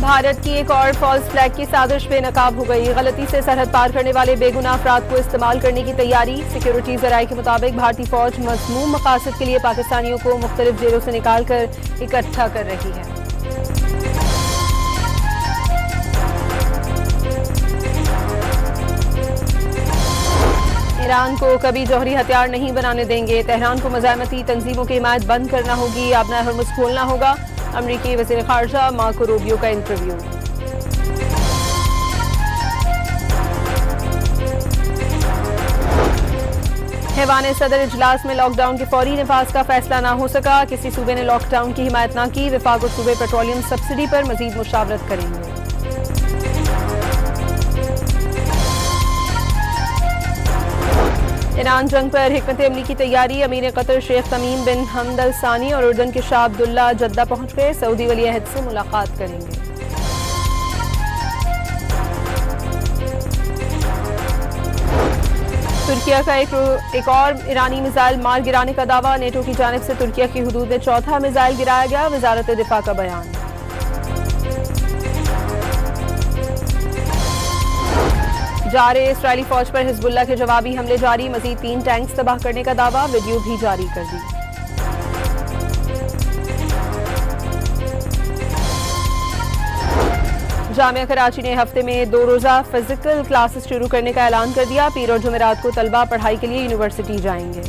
भारत की एक और फॉल्स फ्लैग की साजिश बेनकाब हो गई। गलती से सरहद पार करने वाले बेगुनाह अफराद को इस्तेमाल करने की तैयारी। सिक्योरिटी जराये के मुताबिक भारतीय फौज मज़मूम मकासद के लिए पाकिस्तानियों को मुख्तलिफ जेलों से निकाल कर इकट्ठा कर रही है। ईरान को कभी जौहरी हथियार नहीं बनाने देंगे। तेहरान को मज़ाहमती तंजीमों की हिमायत बंद करना होगी। आबना हरमुज़ खोलना होगा। अमरीकी वज़ीर ख़ारजा मार्को रूबियो का इंटरव्यू। हैवान सदर इजलास में लॉकडाउन के फौरी नफाज का फैसला ना हो सका। किसी सूबे ने लॉकडाउन की हिमायत ना की। वफाक और सूबे पेट्रोलियम सब्सिडी पर मजीद मुशावरत करेंगे। ईरान जंग पर हिकमत अमली की तैयारी। अमीर कतर शेख तमीम बिन हमद अल सानी और उर्दन के शाह अब्दुल्ला जद्दा पहुंच गए। सऊदी वली अहद से मुलाकात करेंगे। तुर्किया का एक और ईरानी मिसाइल मार गिराने का दावा। नेटो की जानिब से तुर्किया की हुदूद में चौथा मिसाइल गिराया गया। वजारत दिफा का बयान। जारे इसराइली फौज पर हिजबुल्लाह के जवाबी हमले जारी। मजीद 3 टैंक्स तबाह करने का दावा। वीडियो भी जारी कर दी। जामिया कराची ने हफ्ते में 2 रोजा फिजिकल क्लासेस शुरू करने का ऐलान कर दिया। पीर और जुमेरात को तलबा पढ़ाई के लिए यूनिवर्सिटी जाएंगे।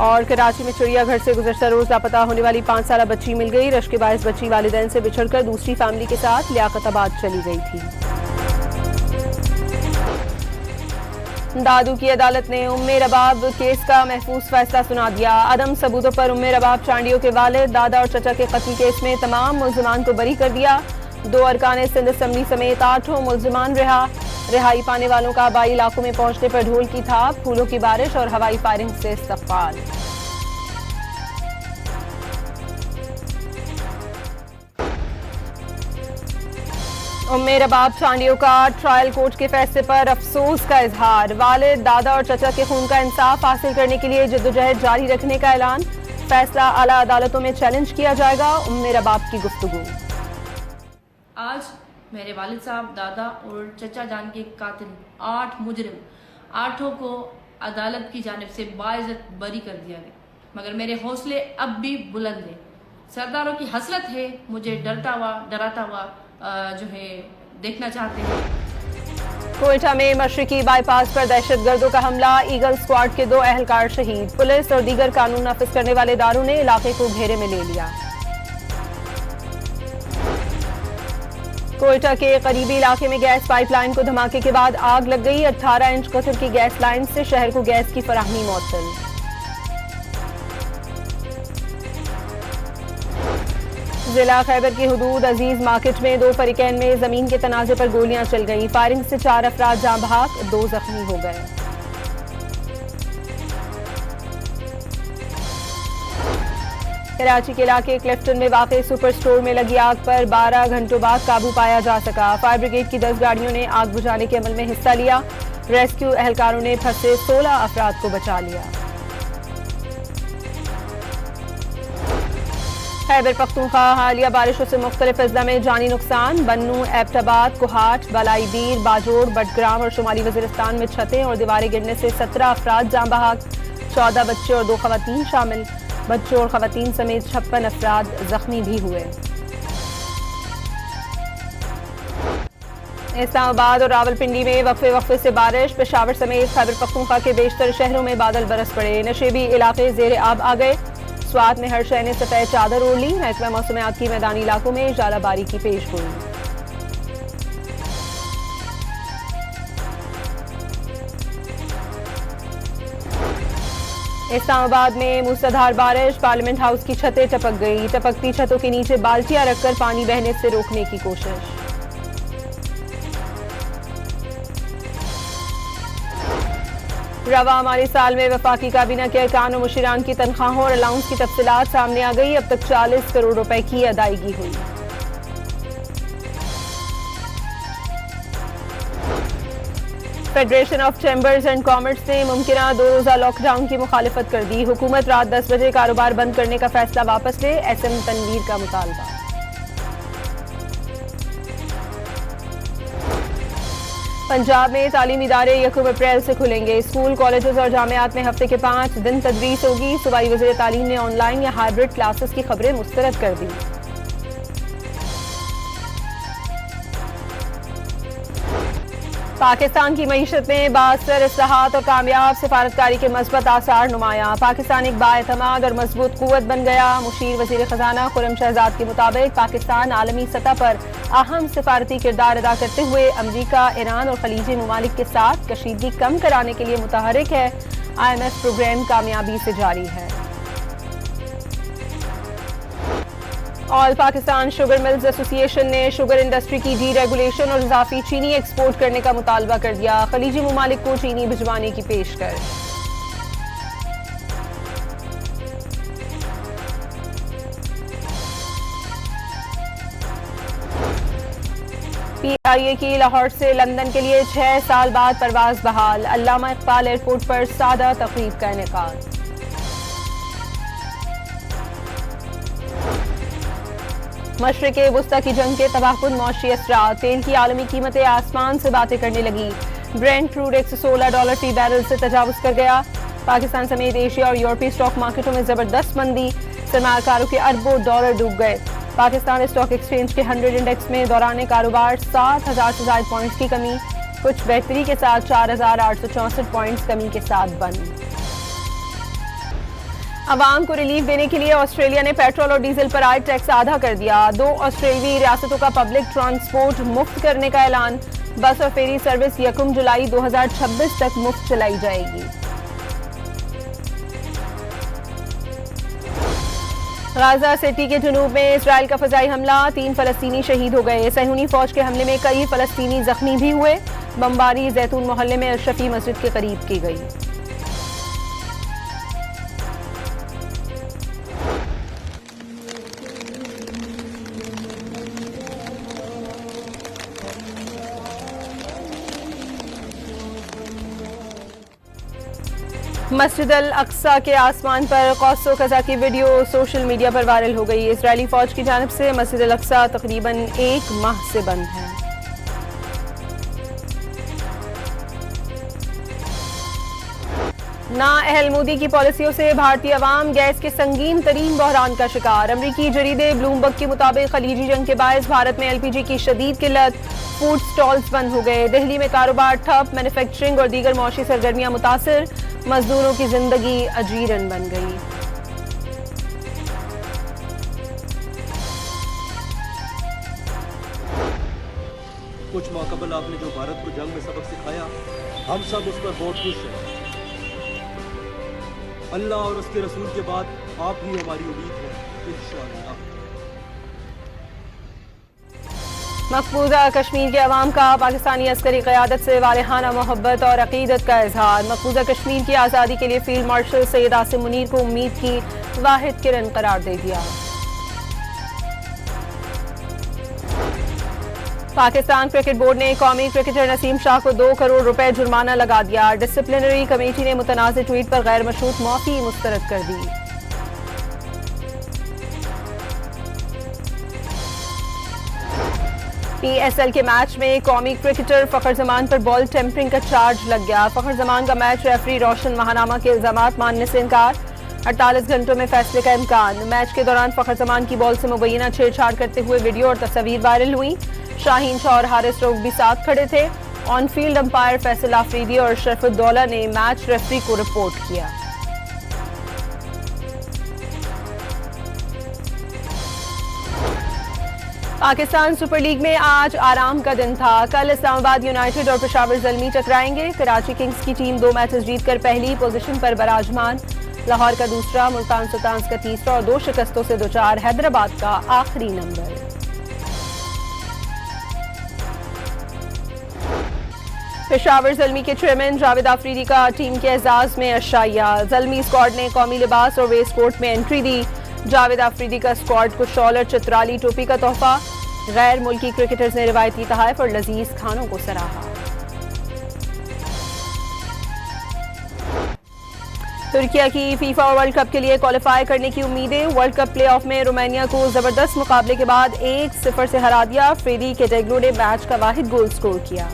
और कराची में चिड़ियाघर से गुज़श्ता रोज लापता होने वाली 5 साला बच्ची मिल गई। रश के बायस बच्ची वालिदैन से बिछड़कर दूसरी फैमिली के साथ लियाकताबाद चली गई थी। दादू की अदालत ने उम्मे रबाब केस का महफूज फैसला सुना दिया। अदम सबूतों पर उम्मे रबाब चांडियों के वालिद, दादा और चचा के कत्ल केस में तमाम मुल्जिमान को बरी कर दिया। 2 अरकान सिंध असम्बली समेत 8 मुल्जिमान रिहा। रिहाई पाने वालों का आबाई इलाकों में पहुंचने पर ढोल की थाप, फूलों की बारिश और हवाई फायरिंग से इस्तक़बाल। उम्मे रबाब चांडियों का ट्रायल कोर्ट के फैसले पर अफसोस का इजहार। वालिद, दादा और चचा के खून का इंसाफ हासिल करने के लिए जद्दोजहद जारी रखने का ऐलान। फैसला आला अदालतों में चैलेंज किया जाएगा। उम्मे रबाब की गुफ्तगू। आज मेरे वालिद साहब, दादा और चचा जान के कातिल 8 मुजरिम, 8 को अदालत की जानिब से बाइज्जत बरी कर दिया गया। मगर मेरे हौसले अब भी बुलंद हैं। सरदारों की हसरत है, मुझे डराता हुआ जो है देखना चाहते हैं। कोयटा में मशरिकी बाईपास पर दहशतगर्दों का हमला। ईगल स्क्वाड के 2 एहलकार शहीद। पुलिस और दीगर कानून नाफिज करने वाले इदारों ने इलाके को घेरे में ले लिया। कोयटा के करीबी इलाके में गैस पाइपलाइन को धमाके के बाद आग लग गई। 18 इंच कतर की गैस लाइन से शहर को गैस की फराहमी मुअत्तल। जिला खैबर की हुदूद अजीज मार्केट में 2 फरीकैन में जमीन के तनाजे पर गोलियां चल गईं। फायरिंग से 4 अफराद जाँ बहक, 2 जख्मी हो गए। कराची के इलाके क्लिफ्टन में वाक़े सुपर स्टोर में लगी आग पर 12 घंटों बाद काबू पाया जा सका। फायर ब्रिगेड की 10 गाड़ियों ने आग बुझाने के अमल में हिस्सा लिया। रेस्क्यू एहलकारों ने फंसे 16 अफराद को बचा लिया। खैबर पख्तूनख्वा हालिया बारिशों से मुख्तलिफ अजला में जानी नुकसान। बन्नू, एबटाबाद, कोहाट, बालाई बीर, बाजोड़, बटग्राम और शुमाली वजीरिस्तान में छतें और दीवारें गिरने से 17 अफराद जाँ बहक, 14 बच्चे और 2 खवातीन शामिल। बच्चों और खवातीन समेत 56 अफराद जख्मी भी हुए। इस्लामाबाद और रावलपिंडी में वक्फे से बारिश। पेशावर समेत खैबर पख्तूनख्वा के बेशतर शहरों में बादल बरस पड़े। नशेबी इलाके जेर आब आ गए। स्वात में हर शहर ने सफेद चादर ओढ़ ली। महकमा मौसमियात की मैदानी इलाकों में जालाबारी की पेशगोई। इस्लामाबाद में मूसलाधार बारिश। पार्लियामेंट हाउस की छतें टपक गई। टपकती छतों के नीचे बाल्टियां रखकर पानी बहने से रोकने की कोशिश। रवा माली साल में वफाकी काबीना के अरकान और मुशीरान की तनख्वाहों और अलाउंस की तफसीलात सामने आ गई। अब तक 40 करोड़ रुपए की अदायगी हुई। Federation of chambers and commerce ने मुमकिना 2 रोज़ा लॉकडाउन की मुखालिफत कर दी। हुकूमत रात 10 बजे कारोबार बंद करने का फैसला वापस ले, एसएम तनवीर का मुतालबा। पंजाब में तालीमी इदारे 1 अप्रैल से खुलेंगे। स्कूल, कॉलेजेस और जामियात में हफ्ते के 5 दिन तदरीस होगी। सूबाई वज़ीर तालीम ने ऑनलाइन या हाइब्रिड क्लासेस की खबरें मुस्तरद कर दी। पाकिस्तान की मईशत में बाअसर इस्लाहात और कामयाब सिफारतकारी के मस्बत आसार नुमाया। पाकिस्तान एक बाएतमाद और मजबूत कुव्वत बन गया। मुशीर वज़ीर ख़जाना खुर्रम शहजाद के मुताबिक पाकिस्तान आलमी सतह पर अहम सिफारती किरदार अदा करते हुए अमरीका, ईरान और खलीजी ममालिक के साथ कशीदगी कम कराने के लिए मुतहरिक है। IMF प्रोग्राम कामयाबी से जारी है। All Pakistan sugar mills association ने शुगर इंडस्ट्री की डीरेगुलेशन और इजाफी चीनी एक्सपोर्ट करने का मुतालबा कर दिया। खलीजी ममालिक को चीनी भिजवाने की पेशकश। PIA की लाहौर से लंदन के लिए 6 साल बाद परवाज बहाल। अल्लामा इकबाल एयरपोर्ट पर सादा तकरीब का इनेकाद। मशरिक़े वुस्ता की जंग के तबाहकुन मौशी असरात। तेल की आलमी कीमतें आसमान से बातें करने लगी। ब्रेंट क्रूड $116 फी बैरल से तजावुज कर गया। पाकिस्तान समेत एशिया और यूरोपीय स्टॉक मार्केटों में जबरदस्त मंदी। सरमायाकारों के अरबों डॉलर डूब गए। पाकिस्तान स्टॉक एक्सचेंज के 100 इंडेक्स में दौरान कारोबार 7,000 से ज्यादा पॉइंट्स की कमी, कुछ बेहतरी के साथ 4,864 पॉइंट्स कमी के साथ बंद। अवाम को रिलीफ देने के लिए ऑस्ट्रेलिया ने पेट्रोल और डीजल पर आयद टैक्स आधा कर दिया। 2 ऑस्ट्रेलियाई रियासतों का पब्लिक ट्रांसपोर्ट मुफ्त करने का ऐलान। बस और फेरी सर्विस 1 जुलाई 2026 तक मुफ्त चलाई जाएगी। गाजा सिटी के जुनूब में इसराइल का फजाई हमला, 3 फलस्तीनी शहीद हो गए। सहूनी फौज के हमले में कई फलस्तीनी जख्मी भी हुए। बमबारी जैतून मोहल्ले में अशरफी मस्जिद के करीब की गई। मस्जिद अल अक्सा के आसमान पर कौसो कज़ा की वीडियो सोशल मीडिया पर वायरल हो गई। इजरायली फौज की जानिब से मस्जिद अल अक्सा तकरीबन 1 माह से बंद है। नाअहल मोदी की पॉलिसियों से भारतीय अवाम गैस के संगीन तरीन बहरान का शिकार। अमरीकी जरीदे ब्लूमबर्ग के मुताबिक खलीजी जंग के बायस भारत में LPG की शदीद किल्लत, फूड स्टॉल्स बंद हो गए। दिल्ली में कारोबार ठप, मैन्युफैक्चरिंग और दीगर मौशी सरगर्मियां मुतासिर। मजदूरों की जिंदगी अजीरन बन गई। कुछ माह कबल आपने जो भारत को जंग में सबक सिखाया, हम सब उस पर बहुत खुश हैं। अल्लाह और उसके रसूल के बाद आप ही हमारी उम्मीद है, इंशाअल्लाह। मकबूजा कश्मीर के अवाम का पाकिस्तानी अस्करी क़यादत से वालिहाना मोहब्बत और अकीदत का इजहार। मकबूजा कश्मीर की आज़ादी के लिए फील्ड मार्शल सैयद आसिम मुनीर को उम्मीद की वाहिद किरण करार दे दिया। पाकिस्तान क्रिकेट बोर्ड ने कौमी क्रिकेटर नसीम शाह को 2 करोड़ रुपए जुर्माना लगा दिया। डिसिप्लिनरी कमेटी ने मुतनाज़ ट्वीट पर गैर मशरूत माफी मुस्तरद कर दी। PSL के मैच में कौमी क्रिकेटर फखर जमान पर बॉल टेम्परिंग का चार्ज लग गया। फखर जमान का मैच रेफरी रोशन महानामा के इल्जामात मानने से इनकार। 48 घंटों में फैसले का इम्कान। मैच के दौरान फखर जमान की बॉल से मुबैना छेड़छाड़ करते हुए वीडियो और तस्वीर वायरल हुई। शाहीन शाह और हारिस रऊफ भी साथ खड़े थे। On field umpire Faisal Afridi और शरफुद्दौला ने मैच रेफरी को रिपोर्ट किया। पाकिस्तान सुपर लीग में आज आराम का दिन था। कल इस्लामाबाद यूनाइटेड और पेशावर ज़ल्मी टकराएंगे। कराची किंग्स की टीम 2 मैचेस जीतकर पहली पोजीशन पर बराजमान। लाहौर का दूसरा, मुल्तान सुल्तान्स का तीसरा और 2 शिकस्तों से 2-4 हैदराबाद का आखिरी नंबर। पेशावर ज़ल्मी के चेयरमैन जावेद आफरीदी का टीम के एजाज में अशाइया। ज़ल्मी स्क्वाड ने कौमी लिबास और वेस्ट कोट में एंट्री दी। जावेद आफरीदी का स्क्वाड को शॉल और चित्राली टोपी का तोहफा। गैर मुल्की क्रिकेटर्स ने रिवायती तहाइफ और लजीज खानों को सराहा। तुर्किया की फीफा वर्ल्ड कप के लिए क्वालिफाई करने की उम्मीदें। वर्ल्ड कप प्लेऑफ में रोमानिया को जबरदस्त मुकाबले के बाद 1-0 से हरा दिया। फ्रेडी केटेग्लो ने मैच का वाहिद गोल स्कोर किया।